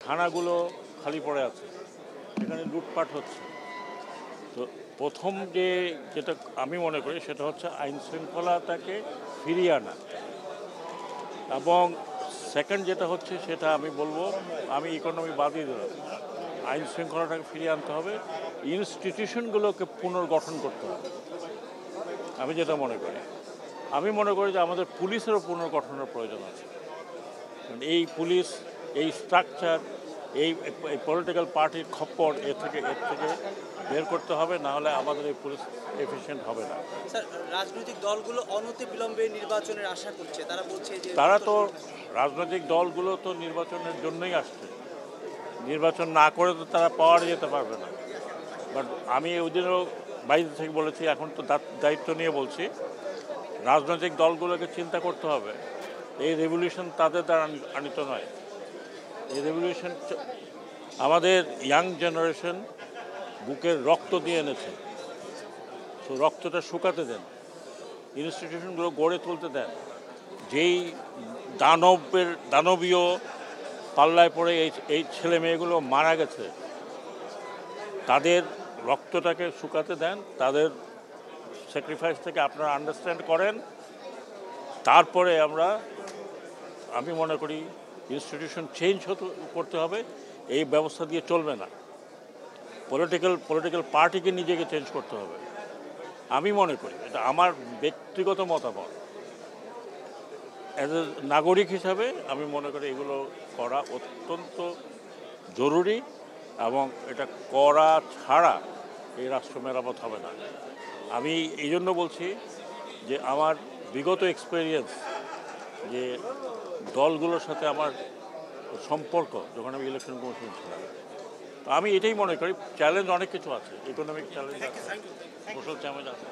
থানাগুলো খালি পড়ে আছে, এখানে লুটপাট হচ্ছে। তো প্রথম যেটা আমি মনে করি সেটা হচ্ছে আইন শৃঙ্খলাটাকে ফিরিয়ে আনা, এবং সেকেন্ড যেটা হচ্ছে সেটা আমি বলবো, আমি ইকোনমি বাদই দিলাম, আইন শৃঙ্খলাটাকে ফিরিয়ে আনতে হবে, ইনস্টিটিউশনগুলোকে পুনর্গঠন করতে হবে। আমি যেটা মনে করি, আমি মনে করি যে আমাদের পুলিশেরও পুনর্গঠনের প্রয়োজন আছে। এই পুলিশ, এই স্ট্রাকচার, এই পলিটিক্যাল পার্টির খপ্পর এর থেকে বের করতে হবে, না হলে আমাদের এই পুলিশ এফিশিয়েন্ট হবে না। স্যার, রাজনৈতিক দলগুলো অনতিবিলম্বে নির্বাচনের আশা করছে, তারা বলছে যে তারা তো, রাজনৈতিক দলগুলো তো নির্বাচনের জন্যই আসছে, নির্বাচন না করে তো তারা পাওয়ার যেতে পারবে না। বাট আমি ওই দিনও বাইরে থেকে বলেছি, এখন তো দায়িত্ব নিয়ে বলছি, রাজনৈতিক দলগুলোকে চিন্তা করতে হবে, এই রেভলিউশন তাদের দ্বারা আনিত নয়। এই রেভলিউশন আমাদের ইয়াং জেনারেশন বুকের রক্ত দিয়ে এনেছে, তো রক্তটা শুকাতে দেন, ইনস্টিটিউশনগুলো গড়ে তুলতে দেন। যেই দানবীয় পাল্লায় পড়ে এই ছেলে মেয়েগুলো মারা গেছে, তাদের রক্তটাকে শুকাতে দেন, তাদের স্যাক্রিফাইস থেকে আপনারা আন্ডারস্ট্যান্ড করেন। তারপরে আমি মনে করি ইনস্টিটিউশন চেঞ্জ করতে হবে, এই ব্যবস্থা দিয়ে চলবে না। পলিটিক্যাল পার্টিকে নিজেকে চেঞ্জ করতে হবে। আমি মনে করি, এটা আমার ব্যক্তিগত মতামত, অ্যাজ এ নাগরিক হিসাবে আমি মনে করি এগুলো করা অত্যন্ত জরুরি, এবং এটা করা ছাড়া এই রাষ্ট্র মেরামত হবে না। আমি এই জন্য বলছি যে আমার বিগত এক্সপেরিয়েন্স, যে দলগুলোর সাথে আমার সম্পর্ক যখন আমি ইলেকশন কমিশন ছিলাম, তো আমি এটাই মনে করি চ্যালেঞ্জ অনেক কিছু আছে, ইকোনমিক চ্যালেঞ্জ আছে, সোশ্যাল চ্যালেঞ্জ আছে।